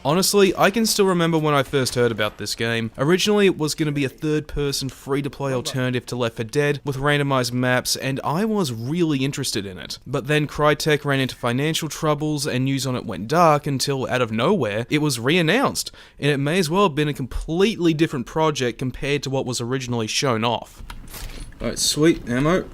Honestly, I can still remember when I first heard about this game. Originally, it was going to be a third-person, free-to-play alternative to Left 4 Dead with randomized maps, and I was really interested in it. But then Crytek ran into financial troubles, and news on it went dark until, out of nowhere, it was re-announced, and it may as well have been a completely different project compared to what was originally shown off. Alright, sweet, ammo.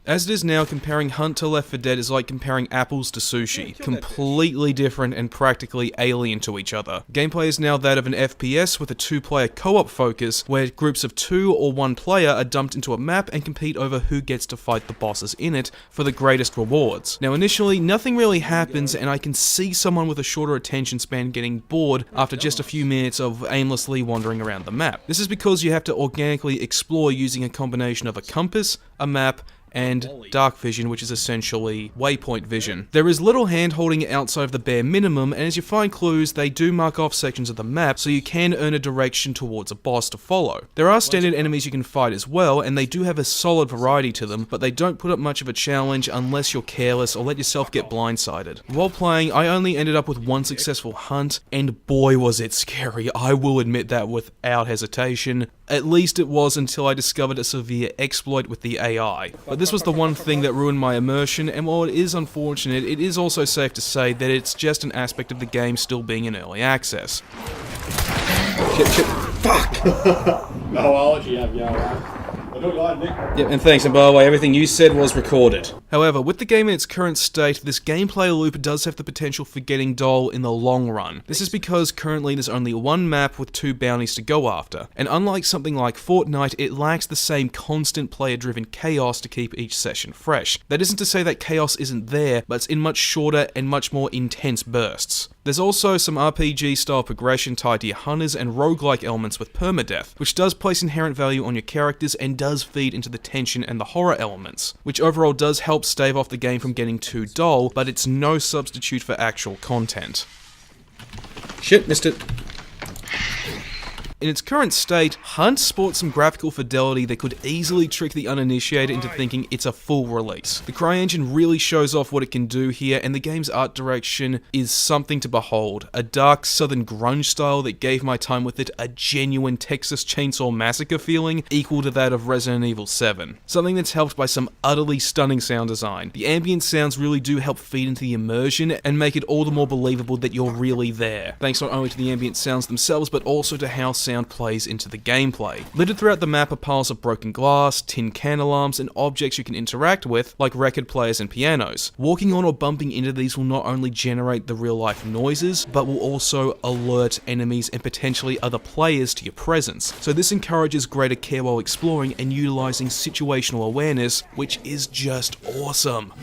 As it is now, comparing Hunt to Left 4 Dead is like comparing apples to sushi. Completely different and practically alien to each other. Gameplay is now that of an FPS with a two-player co-op focus, where groups of 2 or 1 player are dumped into a map and compete over who gets to fight the bosses in it for the greatest rewards. Now initially, nothing really happens, and I can see someone with a shorter attention span getting bored after just a few minutes of aimlessly wandering around the map. This is because you have to organically explore using a combination of a compass, a map, and dark vision, which is essentially waypoint vision. There is little hand-holding outside of the bare minimum, and as you find clues, they do mark off sections of the map, so you can earn a direction towards a boss to follow. There are standard enemies you can fight as well, and they do have a solid variety to them, but they don't put up much of a challenge unless you're careless or let yourself get blindsided. While playing, I only ended up with 1 successful hunt, and boy was it scary, I will admit that without hesitation. At least it was until I discovered a severe exploit with the AI. But this was the one thing that ruined my immersion, and while it is unfortunate, it is also safe to say that it's just an aspect of the game still being in early access. Shit, fuck! No, I'll let you have your Yep, and thanks, and by the way, everything you said was recorded. However, with the game in its current state, this gameplay loop does have the potential for getting dull in the long run. This is because currently there's only 1 map with 2 bounties to go after, and unlike something like Fortnite, it lacks the same constant player-driven chaos to keep each session fresh. That isn't to say that chaos isn't there, but it's in much shorter and much more intense bursts. There's also some RPG-style progression tied to your hunters and roguelike elements with permadeath, which does place inherent value on your characters and does feed into the tension and the horror elements, which overall does help stave off the game from getting too dull, but it's no substitute for actual content. Shit, missed it. In its current state, Hunt sports some graphical fidelity that could easily trick the uninitiated into thinking it's a full release. The CryEngine really shows off what it can do here, and the game's art direction is something to behold. A dark southern grunge style that gave my time with it a genuine Texas Chainsaw Massacre feeling equal to that of Resident Evil 7. Something that's helped by some utterly stunning sound design. The ambient sounds really do help feed into the immersion and make it all the more believable that you're really there, thanks not only to the ambient sounds themselves but also to how sound plays into the gameplay. Littered throughout the map are piles of broken glass, tin can alarms, and objects you can interact with, like record players and pianos. Walking on or bumping into these will not only generate the real-life noises, but will also alert enemies and potentially other players to your presence. So this encourages greater care while exploring and utilizing situational awareness, which is just awesome.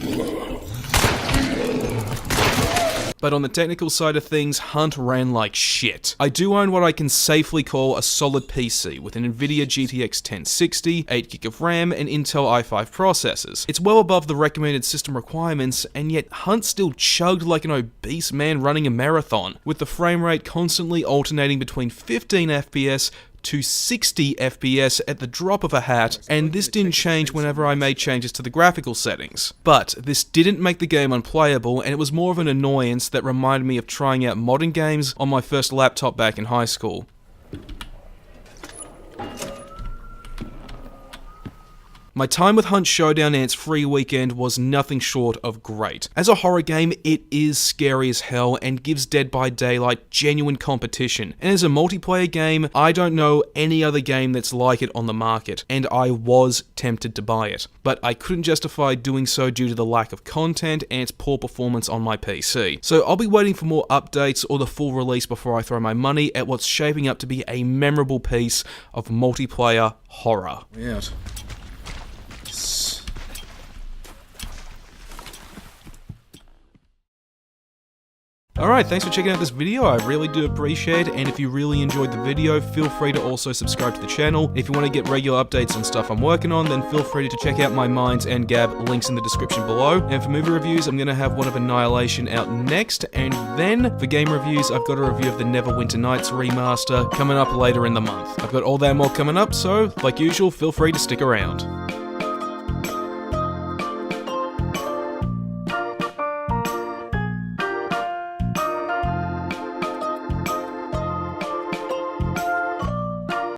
But on the technical side of things, Hunt ran like shit. I do own what I can safely call a solid PC with an Nvidia GTX 1060, 8GB of RAM, and Intel i5 processors. It's well above the recommended system requirements, and yet Hunt still chugged like an obese man running a marathon, with the frame rate constantly alternating between 15 FPS to 60 FPS at the drop of a hat, and this didn't change whenever I made changes to the graphical settings. But this didn't make the game unplayable, and it was more of an annoyance that reminded me of trying out modern games on my first laptop back in high school. My time with Hunt Showdown and its free weekend was nothing short of great. As a horror game, it is scary as hell and gives Dead by Daylight genuine competition. And as a multiplayer game, I don't know any other game that's like it on the market, and I was tempted to buy it. But I couldn't justify doing so due to the lack of content and its poor performance on my PC. So I'll be waiting for more updates or the full release before I throw my money at what's shaping up to be a memorable piece of multiplayer horror. Yes. Alright, thanks for checking out this video, I really do appreciate it, and if you really enjoyed the video, feel free to also subscribe to the channel. If you want to get regular updates on stuff I'm working on, then feel free to check out my Minds and Gab, links in the description below. And for movie reviews, I'm going to have one of Annihilation out next, and then, for game reviews, I've got a review of the Neverwinter Nights remaster coming up later in the month. I've got all that and more coming up, so, like usual, feel free to stick around.